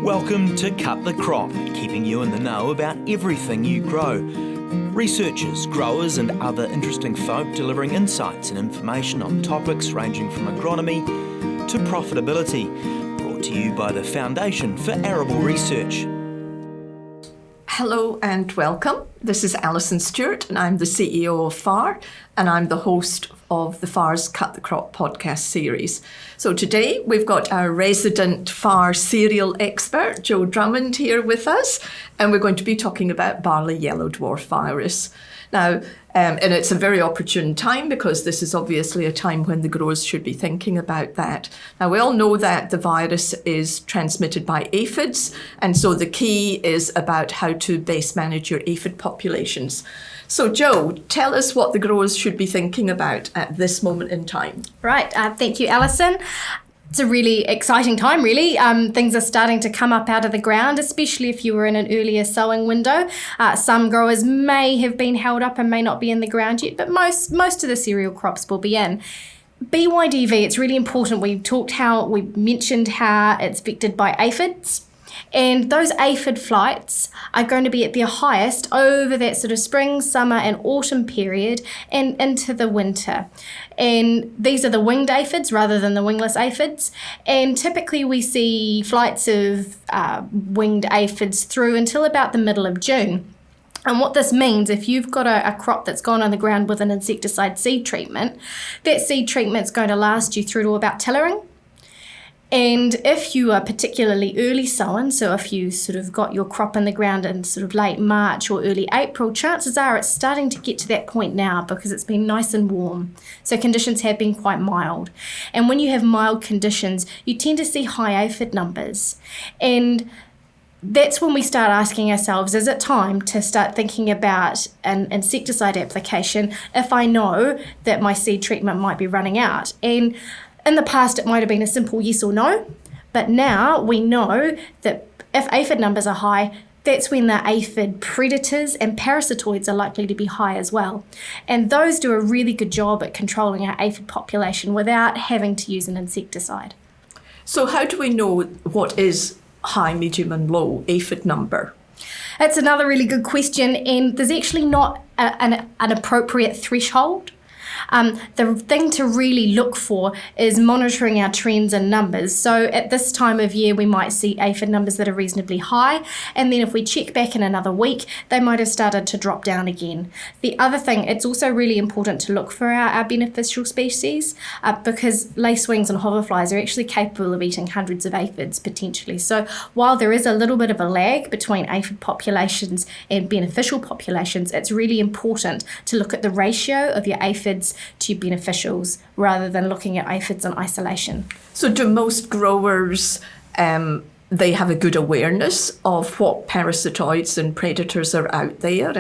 Welcome to Cut the Crop, keeping you in the know about everything you grow. Researchers, growers and other interesting folk delivering insights and information on topics ranging from agronomy to profitability. Brought to you by the Foundation for Arable Research. Hello and welcome. This is Alison Stewart and I'm the CEO of FAR and I'm the host of the FAR's Cut the Crop podcast series. So today we've got our resident FAR cereal expert, Jo Drummond, here with us, and we're going to be talking about barley yellow dwarf virus. Now, and it's a very opportune time because this is obviously a time when the growers should be thinking about that. Now, we all know that the virus is transmitted by aphids, and so the key is about how to best manage your aphid populations. So, Jo, tell us what the growers should be thinking about at this moment in time. Right, thank you, Alison. It's a really exciting time, really. Things are starting to come up out of the ground, especially if you were in an earlier sowing window. Some growers may have been held up and may not be in the ground yet, but most of the cereal crops will be in. BYDV, it's really important. We mentioned how it's vectored by aphids. And those aphid flights are going to be at their highest over that sort of spring, summer and autumn period and into the winter. And these are the winged aphids rather than the wingless aphids. And typically we see flights of winged aphids through until about the middle of June. And what this means, if you've got a crop that's gone on the ground with an insecticide seed treatment, that seed treatment's going to last you through to about tillering. And if you are particularly early sown, so if you sort of got your crop in the ground in sort of late March or early April, chances are it's starting to get to that point now because it's been nice and warm. So conditions have been quite mild. And when you have mild conditions, you tend to see high aphid numbers. And that's when we start asking ourselves, is it time to start thinking about an insecticide application if I know that my seed treatment might be running out? And in the past, it might have been a simple yes or no, but now we know that if aphid numbers are high, that's when the aphid predators and parasitoids are likely to be high as well. And those do a really good job at controlling our aphid population without having to use an insecticide. So how do we know what is high, medium and low aphid number? That's another really good question, and there's actually not an appropriate threshold. The thing to really look for is monitoring our trends and numbers. So at this time of year, we might see aphid numbers that are reasonably high. And then if we check back in another week, they might have started to drop down again. The other thing, it's also really important to look for our beneficial species because lacewings and hoverflies are actually capable of eating hundreds of aphids potentially. So while there is a little bit of a lag between aphid populations and beneficial populations, it's really important to look at the ratio of your aphids to beneficials rather than looking at aphids in isolation. So do most growers, they have a good awareness of what parasitoids and predators are out there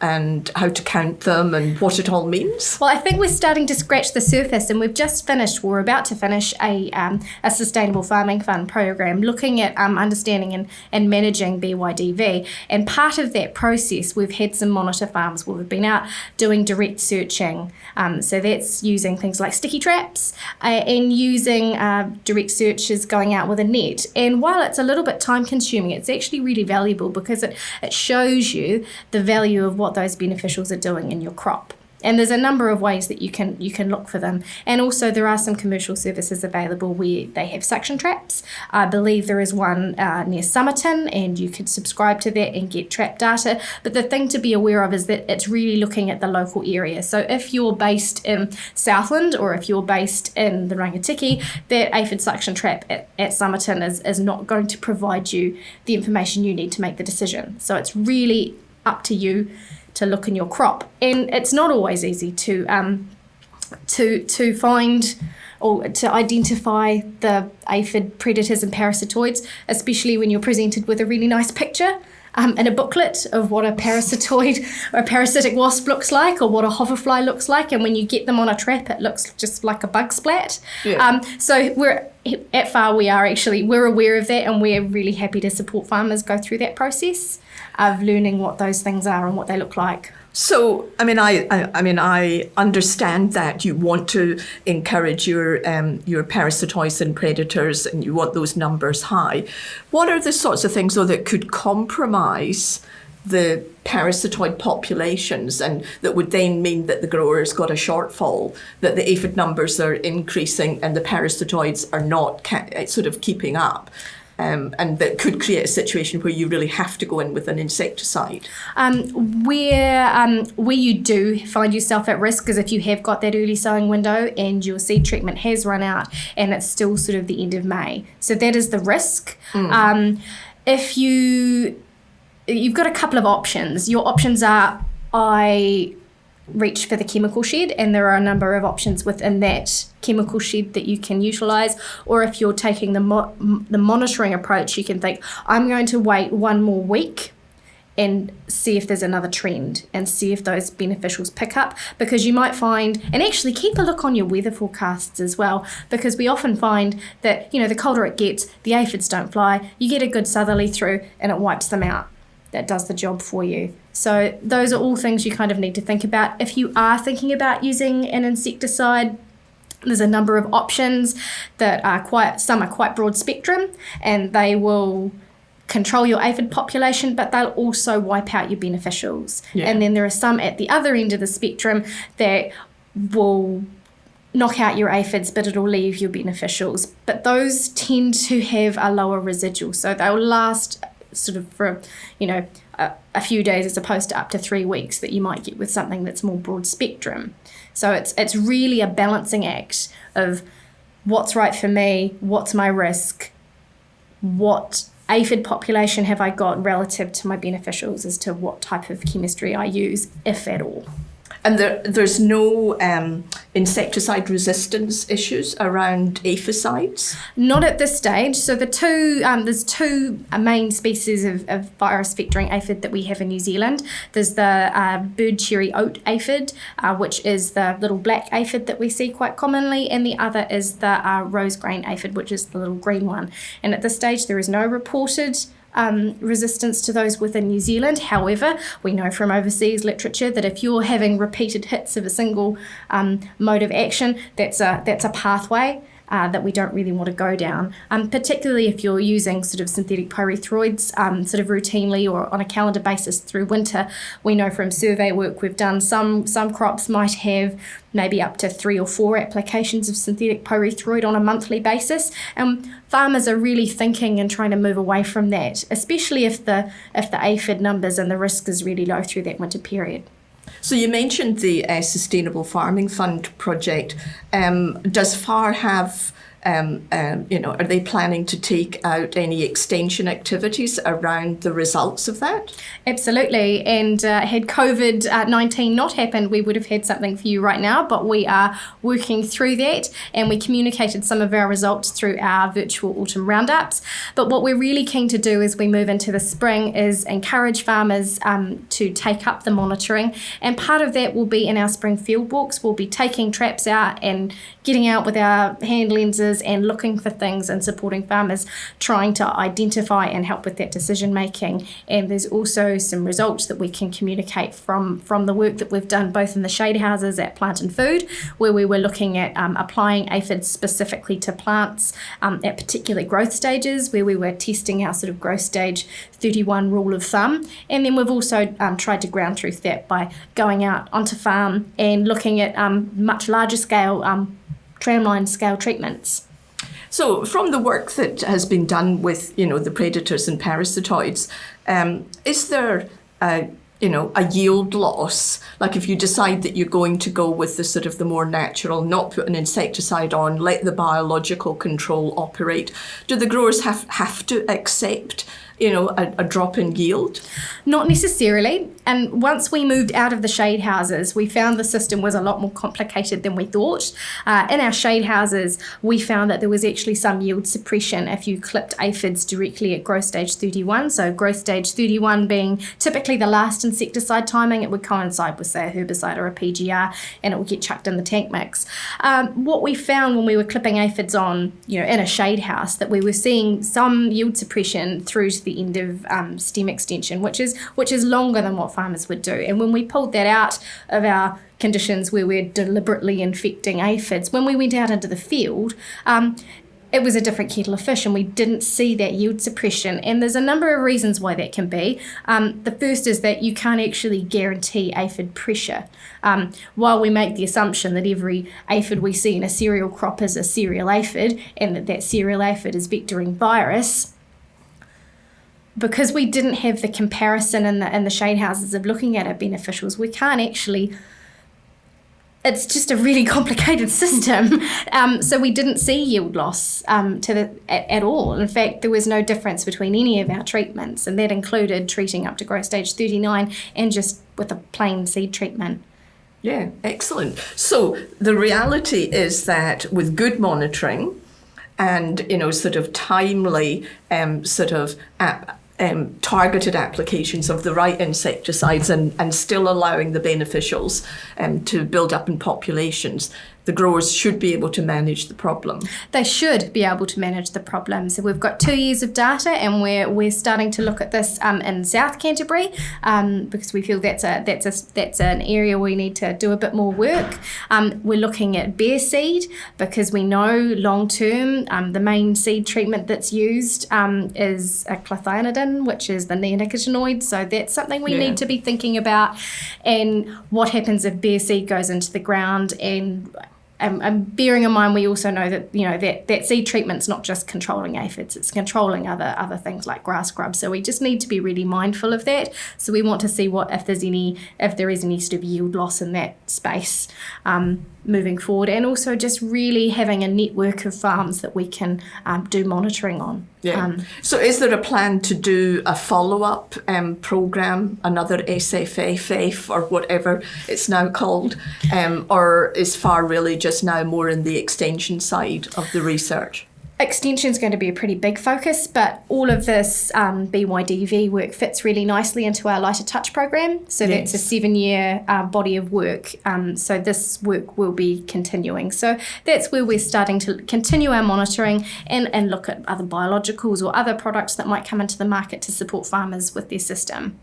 and how to count them and what it all means? Well, I think we're starting to scratch the surface, and we're about to finish a Sustainable Farming Fund program looking at understanding and managing BYDV. And part of that process, we've had some monitor farms where we've been out doing direct searching. So that's using things like sticky traps and using direct searches going out with a net. And while it's a little bit time consuming, it's actually really valuable because it shows you the value of what those beneficials are doing in your crop. And there's a number of ways that you can look for them. And also there are some commercial services available where they have suction traps. I believe there is one near Somerton, and you can subscribe to that and get trap data. But the thing to be aware of is that it's really looking at the local area. So if you're based in Southland or if you're based in the Rangitikei, that aphid suction trap at Somerton is not going to provide you the information you need to make the decision. So it's really up to you to look in your crop, and it's not always easy to find or to identify the aphid predators and parasitoids, especially when you're presented with a really nice picture in a booklet of what a parasitoid or a parasitic wasp looks like or what a hoverfly looks like, and when you get them on a trap it looks just like a bug splat. Yeah. So at FAR we're aware of that, and we're really happy to support farmers go through that process of learning what those things are and what they look like. So, I understand that you want to encourage your your parasitoids and predators, and you want those numbers high. What are the sorts of things, though, that could compromise the parasitoid populations, and that would then mean that the grower's got a shortfall, that the aphid numbers are increasing and the parasitoids are not sort of keeping up? And that could create a situation where you really have to go in with an insecticide. Where you do find yourself at risk is if you have got that early sowing window and your seed treatment has run out and it's still sort of the end of May. So that is the risk. If you've got a couple of options. Your options are I reach for the chemical shed, and there are a number of options within that chemical shed that you can utilise. Or if you're taking the monitoring approach, you can think, I'm going to wait 1 more week and see if there's another trend and see if those beneficials pick up, because you might find, and actually keep a look on your weather forecasts as well, because we often find that, the colder it gets, the aphids don't fly, you get a good southerly through and it wipes them out. That does the job for you. So those are all things you kind of need to think about. If you are thinking about using an insecticide, there's a number of options that are some are quite broad spectrum, and they will control your aphid population, but they'll also wipe out your beneficials. Yeah. And then there are some at the other end of the spectrum that will knock out your aphids, but it'll leave your beneficials. But those tend to have a lower residual, so they'll last sort of for a few days as opposed to up to 3 weeks that you might get with something that's more broad spectrum. So it's really a balancing act of what's right for me, what's my risk, what aphid population have I got relative to my beneficials as to what type of chemistry I use, if at all. And there's no insecticide resistance issues around aphids? Not at this stage. So there's two main species of virus vectoring aphid that we have in New Zealand. There's the bird cherry oat aphid, which is the little black aphid that we see quite commonly, and the other is the rose grain aphid, which is the little green one. And at this stage, there is no reported resistance to those within New Zealand. However, we know from overseas literature that if you're having repeated hits of a single mode of action, that's a pathway that we don't really want to go down, particularly if you're using sort of synthetic pyrethroids sort of routinely or on a calendar basis through winter. We know from survey work we've done, some crops might have maybe up to 3 or 4 applications of synthetic pyrethroid on a monthly basis. Farmers are really thinking and trying to move away from that, especially if the aphid numbers and the risk is really low through that winter period. So you mentioned the Sustainable Farming Fund project. Does FAR have, are they planning to take out any extension activities around the results of that? Absolutely. And had COVID-19 not happened, we would have had something for you right now, but we are working through that, and we communicated some of our results through our virtual autumn roundups. But what we're really keen to do as we move into the spring is encourage farmers to take up the monitoring, and part of that will be in our spring field walks. We'll be taking traps out and getting out with our hand lenses and looking for things and supporting farmers trying to identify and help with that decision making. And there's also some results that we can communicate from the work that we've done both in the shade houses at Plant and Food, where we were looking at applying aphids specifically to plants at particular growth stages, where we were testing our sort of growth stage 31 rule of thumb. And then we've also tried to ground truth that by going out onto farm and looking at much larger scale tramline scale treatments. So from the work that has been done with, the predators and parasitoids, is there a yield loss? Like if you decide that you're going to go with the sort of the more natural, not put an insecticide on, let the biological control operate, do the growers have to accept a drop in yield? Not necessarily. And once we moved out of the shade houses, we found the system was a lot more complicated than we thought. In our shade houses, we found that there was actually some yield suppression if you clipped aphids directly at growth stage 31. So growth stage 31 being typically the last insecticide timing, it would coincide with, say, a herbicide or a PGR, and it would get chucked in the tank mix. What we found when we were clipping aphids on, in a shade house, that we were seeing some yield suppression through to the end of stem extension, which is longer than what farmers would do. And when we pulled that out of our conditions where we're deliberately infecting aphids, when we went out into the field, it was a different kettle of fish, and we didn't see that yield suppression. And there's a number of reasons why that can be. The first is that you can't actually guarantee aphid pressure. While we make the assumption that every aphid we see in a cereal crop is a cereal aphid, and that cereal aphid is vectoring virus, because we didn't have the comparison in the shade houses of looking at our beneficials, we can't actually. It's just a really complicated system. So we didn't see yield loss at all. In fact, there was no difference between any of our treatments, and that included treating up to growth stage 39 and just with a plain seed treatment. Yeah, excellent. So the reality is that with good monitoring and, sort of timely targeted applications of the right insecticides and still allowing the beneficials to build up in populations, the growers should be able to manage the problem. They should be able to manage the problem. So we've got 2 years of data, and we're starting to look at this in South Canterbury because we feel that's an area we need to do a bit more work. We're looking at bare seed because we know long term the main seed treatment that's used is a clethianidin, which is the neonicotinoid. So that's something we need to be thinking about. And what happens if bare seed goes into the ground, and bearing in mind, we also know that that seed treatment's not just controlling aphids; it's controlling other things like grass grub. So we just need to be really mindful of that. So we want to see if there is any sort of yield loss in that space moving forward, and also just really having a network of farms that we can do monitoring on. Yeah. So is there a plan to do a follow-up program, another SFFF or whatever it's now called, or is FAR really just now more in the extension side of the research? Extension is going to be a pretty big focus, but all of this BYDV work fits really nicely into our Lighter Touch program. So that's a 7-year body of work. So this work will be continuing. So that's where we're starting to continue our monitoring and look at other biologicals or other products that might come into the market to support farmers with their system.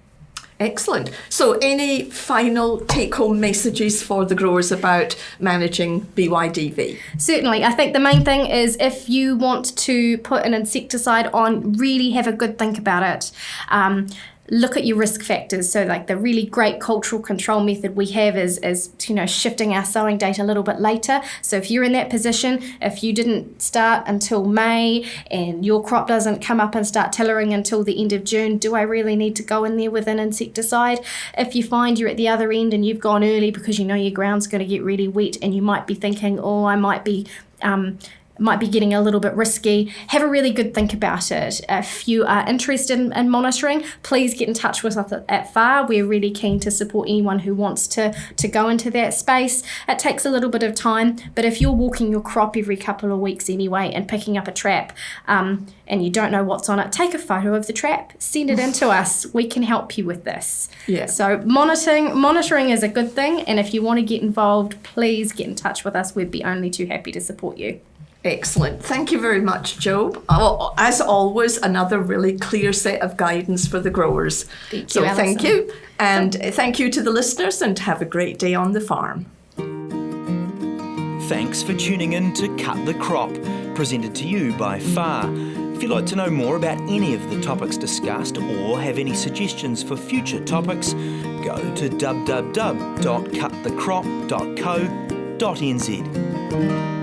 Excellent. So any final take-home messages for the growers about managing BYDV? Certainly. I think the main thing is if you want to put an insecticide on, really have a good think about it. Look at your risk factors. So like the really great cultural control method we have is shifting our sowing date a little bit later. So if you're in that position, if you didn't start until May and your crop doesn't come up and start tillering until the end of June, do I really need to go in there with an insecticide? If you find you're at the other end and you've gone early because you know your ground's going to get really wet and you might be thinking, I might be getting a little bit risky, have a really good think about it. If you are interested in monitoring, please get in touch with us at FAR. We're really keen to support anyone who wants to go into that space. It takes a little bit of time, but if you're walking your crop every couple of weeks anyway and picking up a trap and you don't know what's on it, take a photo of the trap, send it in to us. We can help you with this. Yeah. So monitoring is a good thing, and if you want to get involved, please get in touch with us. We'd be only too happy to support you. Excellent. Thank you very much, Jo. As always, another really clear set of guidance for the growers. Thank you, Alison. Thank you. And thank you to the listeners, and have a great day on the farm. Thanks for tuning in to Cut the Crop, presented to you by FAR. If you'd like to know more about any of the topics discussed or have any suggestions for future topics, go to www.cutthecrop.co.nz.